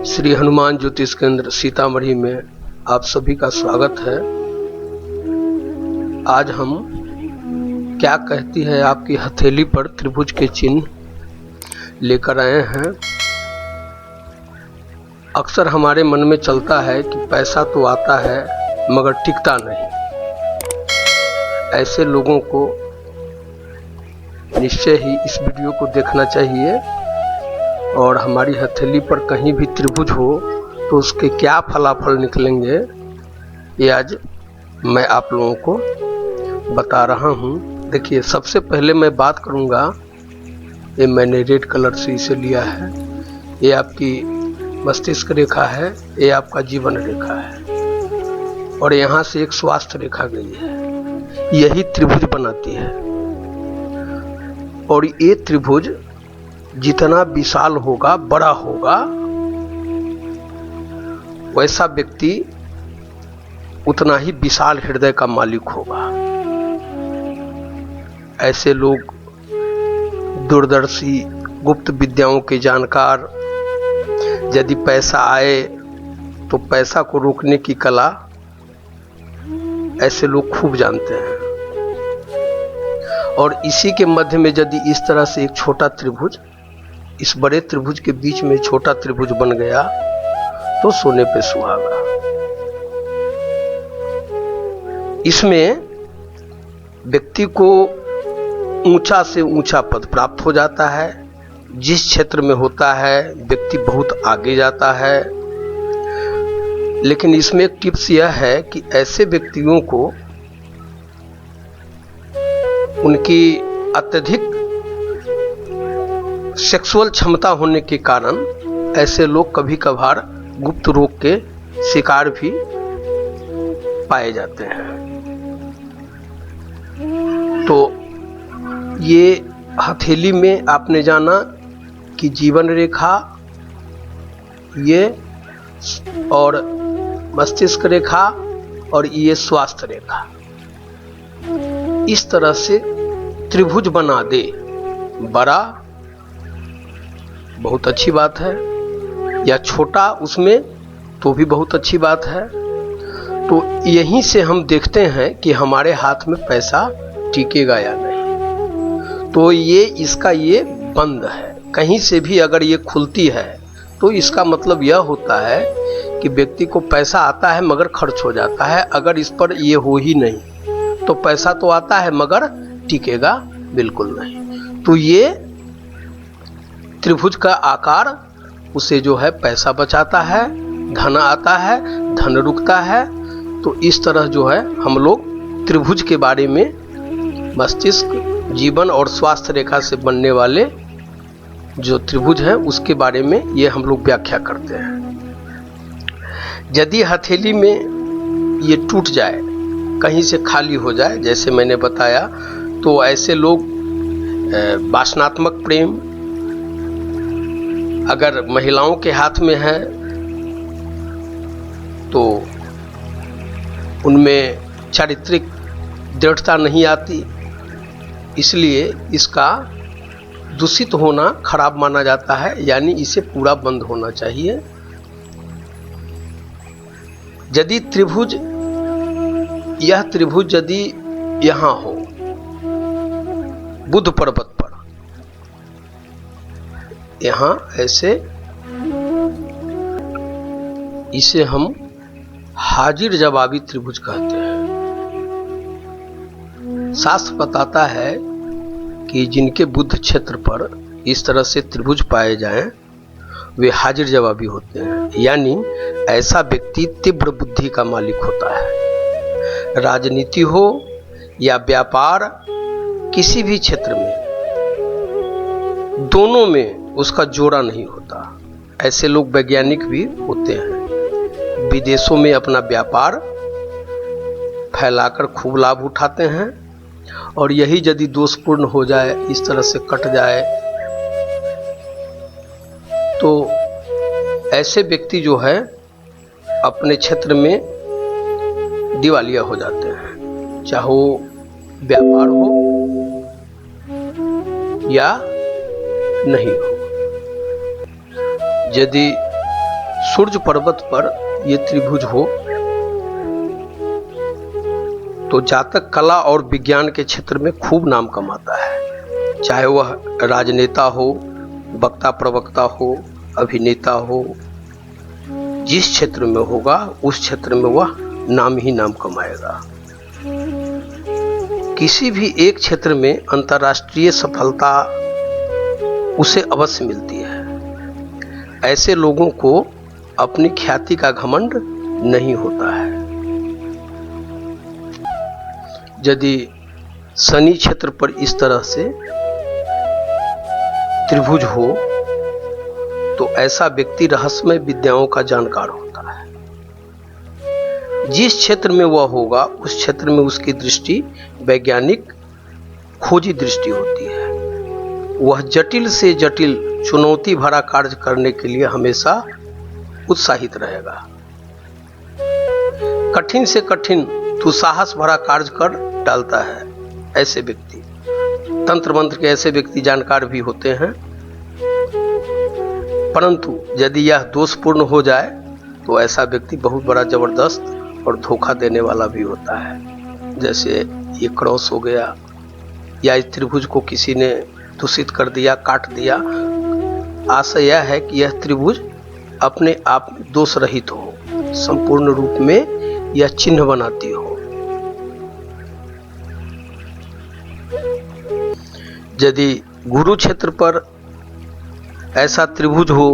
श्री हनुमान ज्योतिष केंद्र सीतामढ़ी में आप सभी का स्वागत है। आज हम क्या कहती है आपकी हथेली पर त्रिभुज के चिन्ह लेकर आए हैं। अक्सर हमारे मन में चलता है कि पैसा तो आता है मगर टिकता नहीं। ऐसे लोगों को निश्चय ही इस वीडियो को देखना चाहिए और हमारी हथेली पर कहीं भी त्रिभुज हो तो उसके क्या फलाफल निकलेंगे ये आज मैं आप लोगों को बता रहा हूँ। देखिए, सबसे पहले मैं बात करूँगा, ये मैंने रेड कलर से इसे लिया है। ये आपकी मस्तिष्क रेखा है, ये आपका जीवन रेखा है और यहाँ से एक स्वास्थ्य रेखा गई है। यही त्रिभुज बनाती है और ये त्रिभुज जितना विशाल होगा, बड़ा होगा, वैसा व्यक्ति उतना ही विशाल हृदय का मालिक होगा। ऐसे लोग दूरदर्शी, गुप्त विद्याओं के जानकार, यदि पैसा आए तो पैसा को रोकने की कला ऐसे लोग खूब जानते हैं। और इसी के मध्य में यदि इस तरह से एक छोटा त्रिभुज, इस बड़े त्रिभुज के बीच में छोटा त्रिभुज बन गया तो सोने पे सुहागा। इसमें व्यक्ति को ऊंचा से ऊंचा पद प्राप्त हो जाता है। जिस क्षेत्र में होता है व्यक्ति बहुत आगे जाता है। लेकिन इसमें एक टिप्स यह है कि ऐसे व्यक्तियों को उनकी अत्यधिक सेक्सुअल क्षमता होने के कारण ऐसे लोग कभी कभार गुप्त रोग के शिकार भी पाए जाते हैं। तो ये हथेली में आपने जाना कि जीवन रेखा, ये और मस्तिष्क रेखा और ये स्वास्थ्य रेखा, इस तरह से त्रिभुज बना दे बड़ा, बहुत अच्छी बात है, या छोटा उसमें तो भी बहुत अच्छी बात है। तो यहीं से हम देखते हैं कि हमारे हाथ में पैसा टिकेगा या नहीं। तो ये इसका ये बंद है। कहीं से भी अगर ये खुलती है तो इसका मतलब यह होता है कि व्यक्ति को पैसा आता है मगर खर्च हो जाता है। अगर इस पर ये हो ही नहीं तो पैसा तो आता है मगर टिकेगा बिल्कुल नहीं। तो ये त्रिभुज का आकार उसे जो है पैसा बचाता है, धन आता है, धन रुकता है। तो इस तरह जो है हम लोग त्रिभुज के बारे में, मस्तिष्क, जीवन और स्वास्थ्य रेखा से बनने वाले जो त्रिभुज है उसके बारे में ये हम लोग व्याख्या करते हैं। यदि हथेली में ये टूट जाए, कहीं से खाली हो जाए, जैसे मैंने बताया, तो ऐसे लोग वासनात्मक प्रेम अगर महिलाओं के हाथ में है तो उनमें चारित्रिक दृढ़ता नहीं आती, इसलिए इसका दूषित होना खराब माना जाता है, यानी इसे पूरा बंद होना चाहिए। यदि त्रिभुज, यह त्रिभुज यदि यहाँ हो बुध पर्वत पर, यहाँ ऐसे, इसे हम हाजिर जवाबी त्रिभुज कहते हैं। शास्त्र बताता है कि जिनके बुध क्षेत्र पर इस तरह से त्रिभुज पाए जाएं वे हाजिर जवाबी होते हैं, यानी ऐसा व्यक्ति तीव्र बुद्धि का मालिक होता है। राजनीति हो या व्यापार, किसी भी क्षेत्र में, दोनों में उसका जोड़ा नहीं होता। ऐसे लोग वैज्ञानिक भी होते हैं, विदेशों में अपना व्यापार फैलाकर खूब लाभ उठाते हैं। और यही यदि दोषपूर्ण हो जाए, इस तरह से कट जाए, तो ऐसे व्यक्ति जो है अपने क्षेत्र में दिवालिया हो जाते हैं, चाहे वो व्यापार हो या नहीं हो। यदि सूर्य पर्वत पर ये त्रिभुज हो तो जातक कला और विज्ञान के क्षेत्र में खूब नाम कमाता है, चाहे वह राजनेता हो, वक्ता प्रवक्ता हो, अभिनेता हो। जिस क्षेत्र में होगा उस क्षेत्र में वह नाम ही नाम कमाएगा। किसी भी एक क्षेत्र में अंतर्राष्ट्रीय सफलता उसे अवश्य मिलती है। ऐसे लोगों को अपनी ख्याति का घमंड नहीं होता है। यदि शनि क्षेत्र पर इस तरह से त्रिभुज हो तो ऐसा व्यक्ति रहस्यमय विद्याओं का जानकार होता है। जिस क्षेत्र में वह होगा उस क्षेत्र में उसकी दृष्टि वैज्ञानिक खोजी दृष्टि होती है। वह जटिल से जटिल चुनौती भरा कार्य करने के लिए हमेशा उत्साहित रहेगा। कठिन से कठिन दुस्साहस भरा कार्य कर डालता है ऐसे व्यक्ति। तंत्र मंत्र के ऐसे व्यक्ति जानकार भी होते हैं, परंतु यदि यह दोषपूर्ण हो जाए तो ऐसा व्यक्ति बहुत बड़ा जबरदस्त और धोखा देने वाला भी होता है। जैसे ये क्रॉस हो गया या इस त्रिभुज को किसी ने दूषित कर दिया, काट दिया। आशय यह है कि यह त्रिभुज अपने आप में दोष रहित हो, संपूर्ण रूप में यह चिन्ह बनाती हो। यदि गुरु क्षेत्र पर ऐसा त्रिभुज हो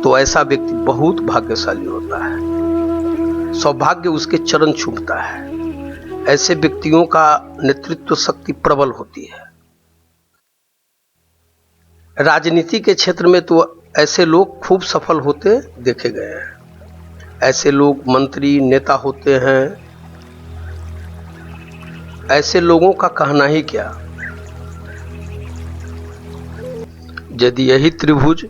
तो ऐसा व्यक्ति बहुत भाग्यशाली होता है। सौभाग्य उसके चरण छूटता है। ऐसे व्यक्तियों का नेतृत्व शक्ति प्रबल होती है। राजनीति के क्षेत्र में तो ऐसे लोग खूब सफल होते देखे गए हैं। ऐसे लोग मंत्री, नेता होते हैं। ऐसे लोगों का कहना ही क्या। यदि यही त्रिभुज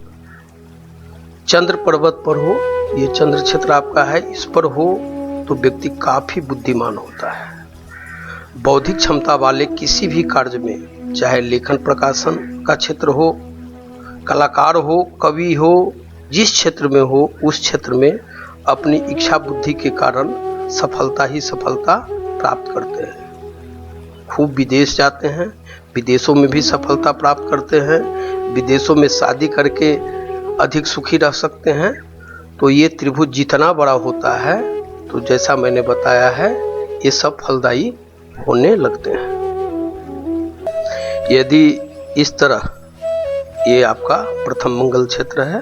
चंद्र पर्वत पर हो, ये चंद्र क्षेत्र आपका है, इस पर हो तो व्यक्ति काफी बुद्धिमान होता है। बौद्धिक क्षमता वाले किसी भी कार्य में, चाहे लेखन प्रकाशन का क्षेत्र हो, कलाकार हो, कवि हो, जिस क्षेत्र में हो उस क्षेत्र में अपनी इच्छा बुद्धि के कारण सफलता ही सफलता प्राप्त करते हैं। खूब विदेश जाते हैं, विदेशों में भी सफलता प्राप्त करते हैं। विदेशों में शादी करके अधिक सुखी रह सकते हैं। तो ये त्रिभुज जितना बड़ा होता है तो जैसा मैंने बताया है ये सब फलदायी होने लगते हैं। यदि इस तरह ये आपका प्रथम मंगल क्षेत्र है,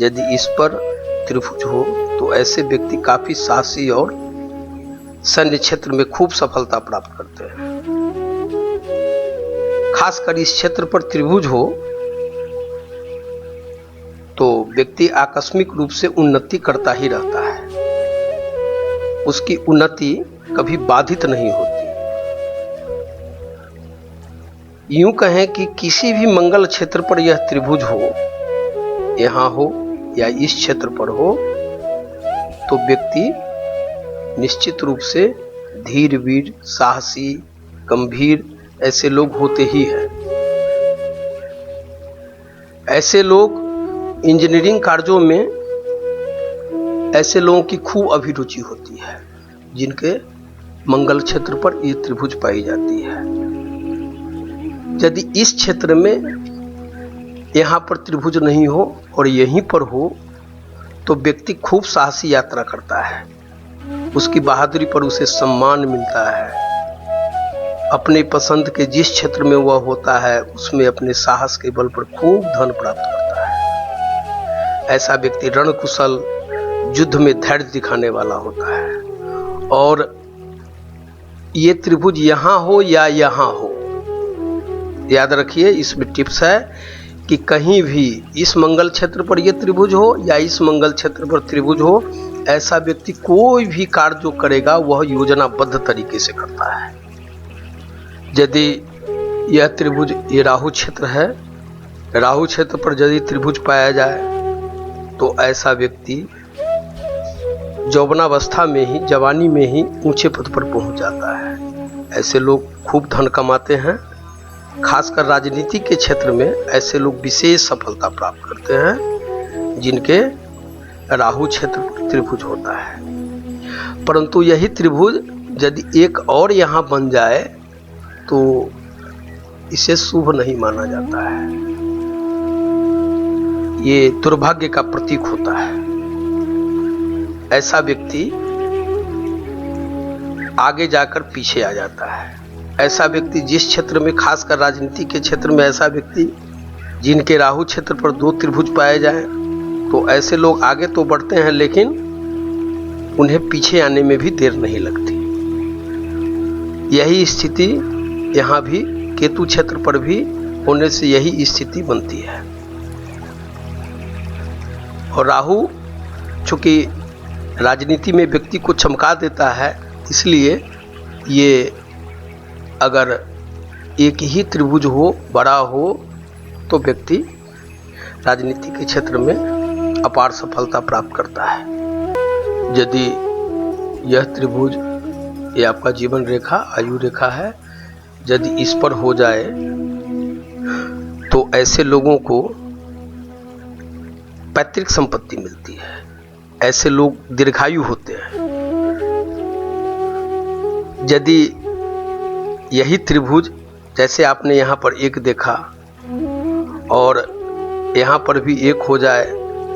यदि इस पर त्रिभुज हो तो ऐसे व्यक्ति काफी साहसी और सैन्य क्षेत्र में खूब सफलता प्राप्त करते हैं। खासकर इस क्षेत्र पर त्रिभुज हो तो व्यक्ति आकस्मिक रूप से उन्नति करता ही रहता है। उसकी उन्नति कभी बाधित नहीं होती। यूं कहें कि किसी भी मंगल क्षेत्र पर यह त्रिभुज हो, यहां हो या इस क्षेत्र पर हो तो व्यक्ति निश्चित रूप से धीर, वीर, साहसी, गंभीर ऐसे लोग होते ही हैं। ऐसे लोग इंजीनियरिंग कार्यों में ऐसे लोगों की खूब अभिरुचि होती है जिनके मंगल क्षेत्र पर ये त्रिभुज पाई जाती है। यदि इस क्षेत्र में यहाँ पर त्रिभुज नहीं हो और यहीं पर हो तो व्यक्ति खूब साहसी यात्रा करता है। उसकी बहादुरी पर उसे सम्मान मिलता है। अपने पसंद के जिस क्षेत्र में वह होता है उसमें अपने साहस के बल पर खूब धन प्राप्त करता है। ऐसा व्यक्ति रणकुशल, युद्ध में धैर्य दिखाने वाला होता है। और ये त्रिभुज यहाँ हो या यहाँ हो, याद रखिए इसमें टिप्स है कि कहीं भी इस मंगल क्षेत्र पर यह त्रिभुज हो या इस मंगल क्षेत्र पर त्रिभुज हो, ऐसा व्यक्ति कोई भी कार्य जो करेगा वह योजनाबद्ध तरीके से करता है। यदि यह त्रिभुज ये राहु क्षेत्र है, राहु क्षेत्र पर यदि त्रिभुज पाया जाए तो ऐसा व्यक्ति यौवनावस्था में ही, जवानी में ही ऊंचे पद पर पहुंच जाता है। ऐसे लोग खूब धन कमाते हैं। खासकर राजनीति के क्षेत्र में ऐसे लोग विशेष सफलता प्राप्त करते हैं जिनके राहु क्षेत्र पर त्रिभुज होता है, परंतु यही त्रिभुज यदि एक और यहाँ बन जाए तो इसे शुभ नहीं माना जाता है। ये दुर्भाग्य का प्रतीक होता है। ऐसा व्यक्ति आगे जाकर पीछे आ जाता है। ऐसा व्यक्ति जिस क्षेत्र में, खासकर राजनीति के क्षेत्र में, ऐसा व्यक्ति जिनके राहु क्षेत्र पर 2 त्रिभुज पाए जाएं, तो ऐसे लोग आगे तो बढ़ते हैं लेकिन उन्हें पीछे आने में भी देर नहीं लगती। यही स्थिति यहाँ भी केतु क्षेत्र पर भी होने से यही स्थिति बनती है। और राहु चूंकि राजनीति में व्यक्ति को चमका देता है, इसलिए ये अगर एक ही त्रिभुज हो, बड़ा हो, तो व्यक्ति राजनीति के क्षेत्र में अपार सफलता प्राप्त करता है। यदि यह त्रिभुज, ये आपका जीवन रेखा, आयु रेखा है, यदि इस पर हो जाए तो ऐसे लोगों को पैतृक संपत्ति मिलती है। ऐसे लोग दीर्घायु होते हैं। यदि यही त्रिभुज, जैसे आपने यहाँ पर एक देखा और यहाँ पर भी एक हो जाए,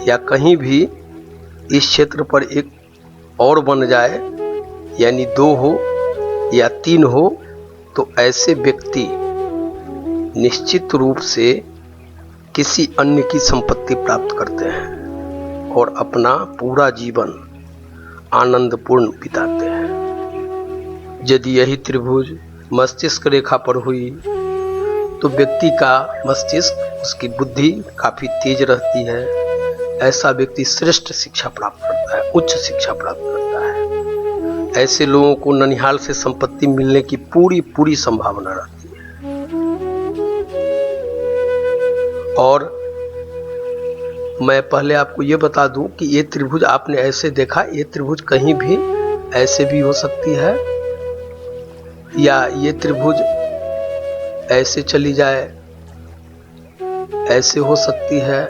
या कहीं भी इस क्षेत्र पर एक और बन जाए, यानी 2 हो या 3 हो, तो ऐसे व्यक्ति निश्चित रूप से किसी अन्य की संपत्ति प्राप्त करते हैं और अपना पूरा जीवन आनंदपूर्ण बिताते हैं। यदि यही त्रिभुज मस्तिष्क रेखा पर हुई तो व्यक्ति का मस्तिष्क, उसकी बुद्धि काफ़ी तेज रहती है। ऐसा व्यक्ति श्रेष्ठ शिक्षा प्राप्त करता है, उच्च शिक्षा प्राप्त करता है। ऐसे लोगों को ननिहाल से संपत्ति मिलने की पूरी संभावना रहती है। और मैं पहले आपको ये बता दूं कि ये त्रिभुज आपने ऐसे देखा, ये त्रिभुज कहीं भी ऐसे भी हो सकती है, या ये त्रिभुज ऐसे चली जाए, ऐसे हो सकती है।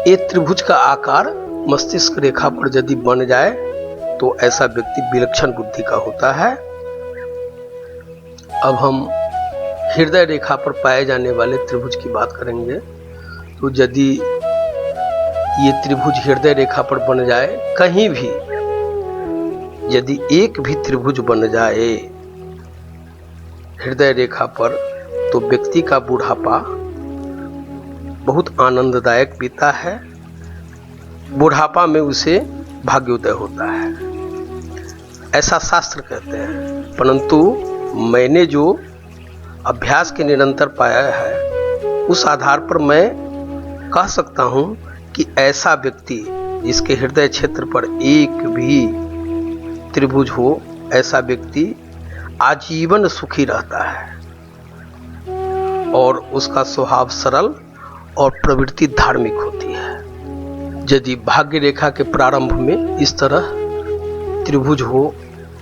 ये त्रिभुज का आकार मस्तिष्क रेखा पर यदि बन जाए तो ऐसा व्यक्ति विलक्षण बुद्धि का होता है। अब हम हृदय रेखा पर पाए जाने वाले त्रिभुज की बात करेंगे। तो यदि ये त्रिभुज हृदय रेखा पर बन जाए, कहीं भी यदि एक भी त्रिभुज बन जाए हृदय रेखा पर, तो व्यक्ति का बुढ़ापा बहुत आनंददायक बीता है। बुढ़ापा में उसे भाग्योदय होता है, ऐसा शास्त्र कहते हैं। परंतु मैंने जो अभ्यास के निरंतर पाया है, उस आधार पर मैं कह सकता हूं कि ऐसा व्यक्ति जिसके हृदय क्षेत्र पर एक भी त्रिभुज हो, ऐसा व्यक्ति आजीवन सुखी रहता है और उसका स्वभाव सरल और प्रवृत्ति धार्मिक होती है। यदि भाग्य रेखा के प्रारंभ में इस तरह त्रिभुज हो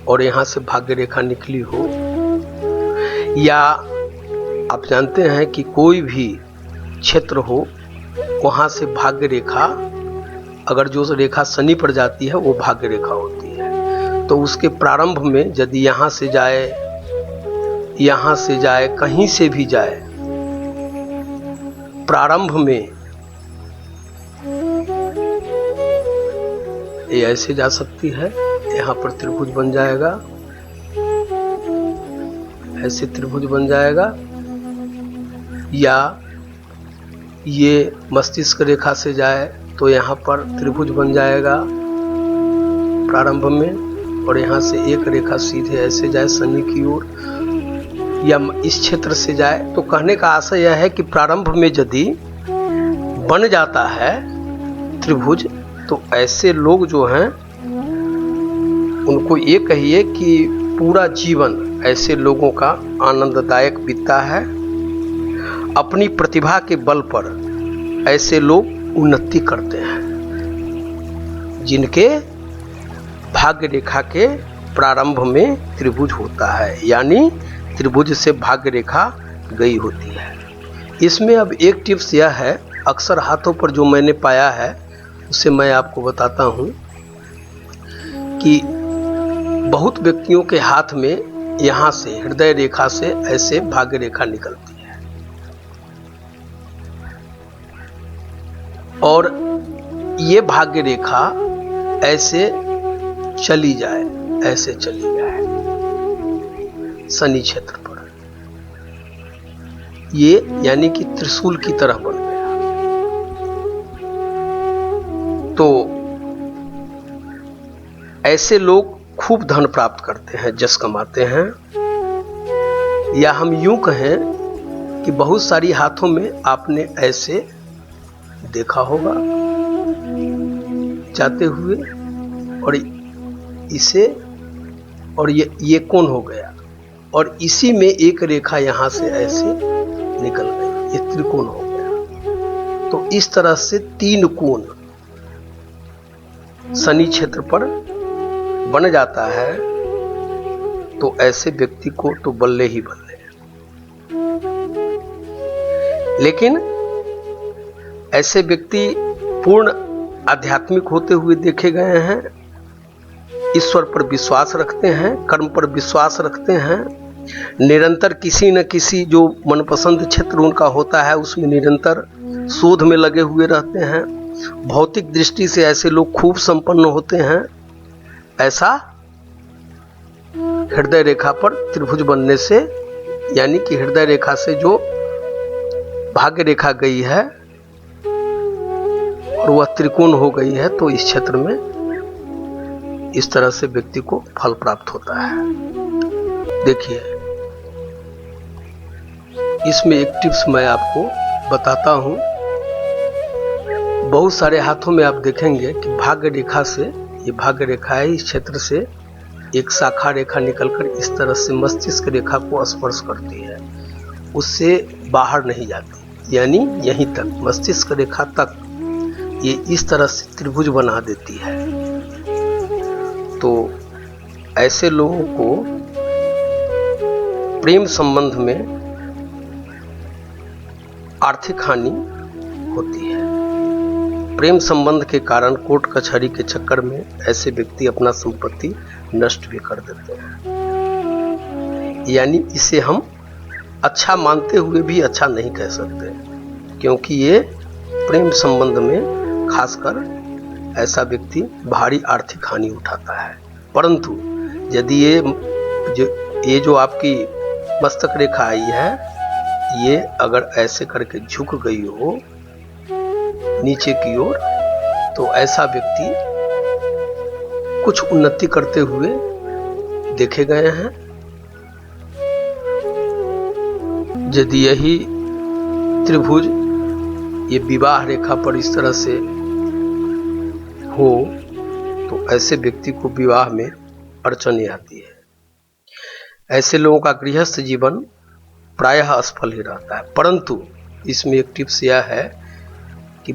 और यहाँ से भाग्य रेखा निकली हो, या आप जानते हैं कि कोई भी क्षेत्र हो, वहाँ से भाग्य रेखा, अगर जो रेखा शनि पर जाती है वो भाग्य रेखा होती है, तो उसके प्रारंभ में यदि यहाँ से जाए, कहीं से भी जाए, प्रारंभ में ये ऐसे जा सकती है, यहाँ पर त्रिभुज बन जाएगा, ऐसे त्रिभुज बन जाएगा, या ये मस्तिष्क रेखा से जाए तो यहाँ पर त्रिभुज बन जाएगा प्रारंभ में, और यहाँ से एक रेखा सीधे ऐसे जाए शनि की ओर, या इस क्षेत्र से जाए। तो कहने का आशय यह है कि प्रारंभ में यदि बन जाता है त्रिभुज, तो ऐसे लोग जो हैं उनको ये कहिए कि पूरा जीवन ऐसे लोगों का आनंददायक बीतता है। अपनी प्रतिभा के बल पर ऐसे लोग उन्नति करते हैं, जिनके भाग्य रेखा के प्रारंभ में त्रिभुज होता है, यानी त्रिभुज से भाग्य रेखा गई होती है। इसमें अब एक टिप्स यह है, अक्सर हाथों पर जो मैंने पाया है, उसे मैं आपको बताता हूं कि बहुत व्यक्तियों के हाथ में यहां से हृदय रेखा से ऐसे भाग्य रेखा निकलती है और ये भाग्य रेखा ऐसे चली जाए, ऐसे चली जाए शनि क्षेत्र पर, ये यानी कि त्रिशूल की तरह बन गया। तो ऐसे लोग खूब धन प्राप्त करते हैं, जस कमाते हैं, या हम यूं कहें कि बहुत सारी हाथों में आपने ऐसे देखा होगा जाते हुए, और इसे और ये कौन हो गया, और इसी में एक रेखा यहां से ऐसे निकल गई, ये त्रिकोण हो गया। तो इस तरह से 3 कोण शनि क्षेत्र पर बन जाता है, तो ऐसे व्यक्ति को तो बल्ले ही बल्ले। लेकिन ऐसे व्यक्ति पूर्ण आध्यात्मिक होते हुए देखे गए हैं, ईश्वर पर विश्वास रखते हैं, कर्म पर विश्वास रखते हैं, निरंतर किसी न किसी जो मनपसंद क्षेत्र उनका होता है उसमें निरंतर शोध में लगे हुए रहते हैं। भौतिक दृष्टि से ऐसे लोग खूब संपन्न होते हैं। ऐसा हृदय रेखा पर त्रिभुज बनने से, यानी कि हृदय रेखा से जो भाग्य रेखा गई है और वह त्रिकोण हो गई है, तो इस क्षेत्र में इस तरह से व्यक्ति को फल प्राप्त होता है। देखिए, इसमें एक टिप्स मैं आपको बताता हूं। बहुत सारे हाथों में आप देखेंगे कि भाग्य रेखा से, ये भाग्य रेखा है, इस क्षेत्र से एक शाखा रेखा निकलकर इस तरह से मस्तिष्क रेखा को स्पर्श करती है, उससे बाहर नहीं जाती, यानी यहीं तक मस्तिष्क रेखा तक ये इस तरह से त्रिभुज बना देती है। तो ऐसे लोगों को प्रेम संबंध में आर्थिक हानि होती है। प्रेम संबंध के कारण कोर्ट कचहरी के चक्कर में ऐसे व्यक्ति अपना संपत्ति नष्ट भी कर देते हैं। यानी इसे हम अच्छा मानते हुए भी अच्छा नहीं कह सकते, क्योंकि ये प्रेम संबंध में खासकर ऐसा व्यक्ति भारी आर्थिक हानि उठाता है। परंतु यदि ये जो आपकी मस्तक रेखा आई है, ये अगर ऐसे करके झुक गई हो नीचे की ओर, तो ऐसा व्यक्ति कुछ उन्नति करते हुए देखे गए हैं। यदि यही त्रिभुज ये विवाह रेखा पर इस तरह से हो, तो ऐसे व्यक्ति को विवाह में अड़चने आती है। ऐसे लोगों का गृहस्थ जीवन प्रायः असफल ही रहता है। परंतु इसमें एक टिप्स यह है कि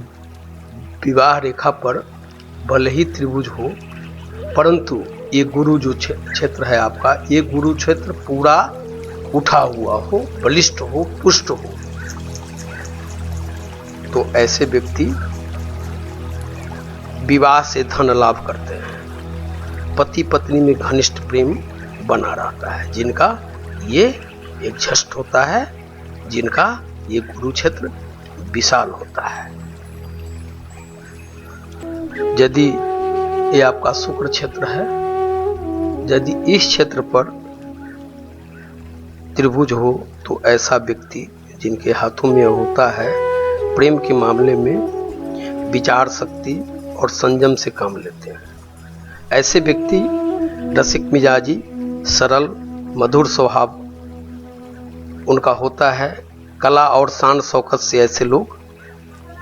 विवाह रेखा पर भले ही त्रिभुज हो, परंतु ये गुरु जो क्षेत्र है आपका, ये गुरु क्षेत्र पूरा उठा हुआ हो, बलिष्ठ हो, पुष्ट हो, तो ऐसे व्यक्ति विवाह से धन लाभ करते हैं। पति पत्नी में घनिष्ठ प्रेम बना रहता है, जिनका ये एक झष्ट होता है, जिनका ये गुरु क्षेत्र विशाल होता है। यदि ये आपका शुक्र क्षेत्र है, यदि इस क्षेत्र पर त्रिभुज हो, तो ऐसा व्यक्ति जिनके हाथों में होता है, प्रेम के मामले में विचार शक्ति और संयम से काम लेते हैं। ऐसे व्यक्ति रसिक मिजाजी, सरल, मधुर स्वभाव उनका होता है। कला और शान शौकत से ऐसे लोग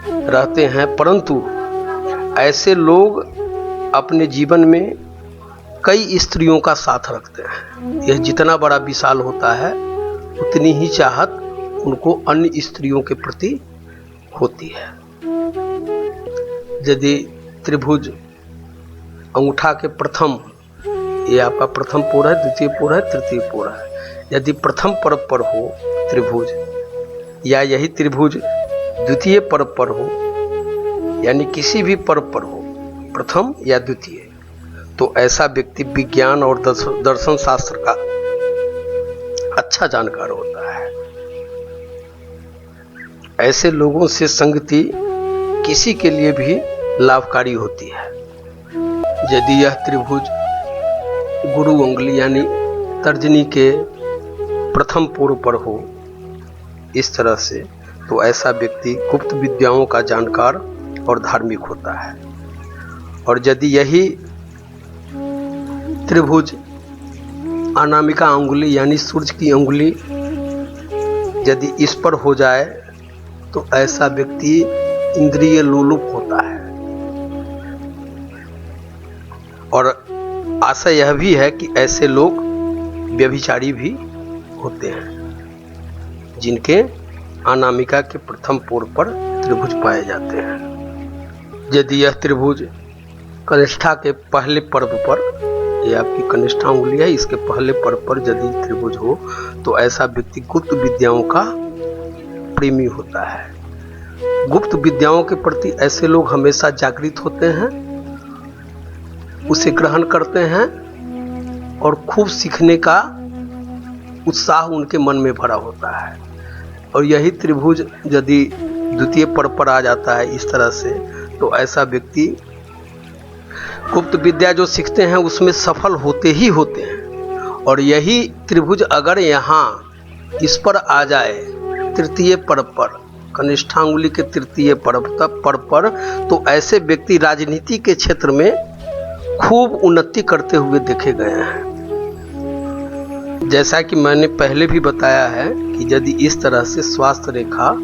रहते हैं। परंतु ऐसे लोग अपने जीवन में कई स्त्रियों का साथ रखते हैं। यह जितना बड़ा विशाल होता है, उतनी ही चाहत उनको अन्य स्त्रियों के प्रति होती है। यदि त्रिभुज अंगूठा के प्रथम, ये आपका प्रथम पोर है, द्वितीय पोर है, तृतीय पोर है, यदि प्रथम परब पर हो त्रिभुज, या यही त्रिभुज द्वितीय परब पर हो, यानी किसी भी पर्व पर हो, प्रथम या द्वितीय, तो ऐसा व्यक्ति विज्ञान और दर्शन शास्त्र का अच्छा जानकार होता है। ऐसे लोगों से संगति किसी के लिए भी लाभकारी होती है। यदि यह त्रिभुज गुरु उंगली यानी तर्जनी के प्रथम पूर्व पर हो इस तरह से, तो ऐसा व्यक्ति गुप्त विद्याओं का जानकार और धार्मिक होता है। और यदि यही त्रिभुज अनामिका अंगुली यानी सूर्य की अंगुली यदि इस पर हो जाए, तो ऐसा व्यक्ति इंद्रिय लोलुप होता है। और आशा यह भी है कि ऐसे लोग व्यभिचारी भी होते हैं जिनके अनामिका के प्रथम पूर्व पर त्रिभुज पाए जाते हैं। यदि यह त्रिभुज कनिष्ठा के पहले पर्व पर, ये आपकी कनिष्ठा उंगली है, इसके पहले पर्व पर यदि त्रिभुज हो, तो ऐसा व्यक्ति गुप्त विद्याओं का प्रेमी होता है। गुप्त विद्याओं के प्रति ऐसे लोग हमेशा जागृत होते हैं, उसे ग्रहण करते हैं और खूब सीखने का उत्साह उनके मन में भरा होता है। और यही त्रिभुज यदि द्वितीय पर्व पर आ जाता है इस तरह से, तो ऐसा व्यक्ति गुप्त विद्या जो सीखते हैं उसमें सफल होते ही होते हैं। और यही त्रिभुज अगर यहाँ इस पर आ जाए तृतीय पर्व पर, कनिष्ठांगुली के तृतीय पर्व पर, तो ऐसे व्यक्ति राजनीति के क्षेत्र में खूब उन्नति करते हुए देखे गए हैं। जैसा कि मैंने पहले भी बताया है कि यदि इस तरह से स्वास्थ्य रेखा,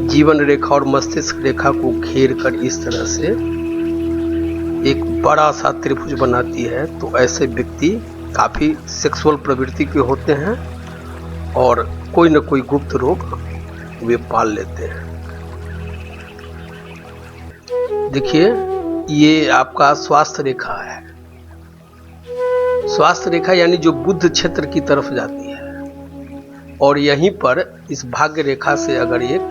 जीवन रेखा और मस्तिष्क रेखा को घेर कर इस तरह से एक बड़ा सा त्रिभुज बनाती है, तो ऐसे व्यक्ति काफी सेक्सुअल प्रवृत्ति के होते हैं और कोई न कोई गुप्त रोग वे पाल लेते हैं। देखिए, ये आपका स्वास्थ्य रेखा है। स्वास्थ्य रेखा यानी जो बुद्ध क्षेत्र की तरफ जाती है। और यहीं पर इस भाग्य रेखा से अगर एक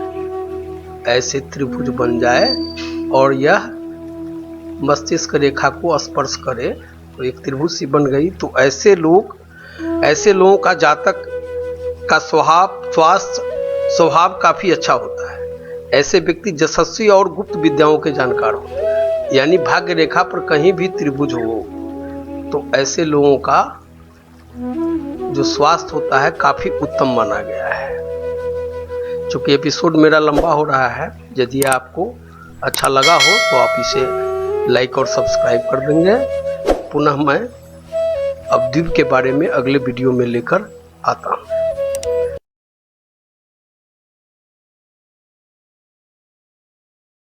ऐसे त्रिभुज बन जाए और यह मस्तिष्क रेखा को स्पर्श करे, तो एक त्रिभुज सी बन गई, तो ऐसे लोगों का जातक का स्वभाव काफी अच्छा होता है। ऐसे व्यक्ति यशस्वी और गुप्त विद्याओं के जानकार होते हैं। यानी भाग्य रेखा पर कहीं भी त्रिभुज हो, तो ऐसे लोगों का जो स्वास्थ्य होता है काफी उत्तम माना गया है। चूंकि एपिसोड मेरा लंबा हो रहा है, यदि आपको अच्छा लगा हो तो आप इसे लाइक और सब्सक्राइब कर देंगे। पुनः मैं अब द्वीप के बारे में अगले वीडियो में लेकर आता हूँ।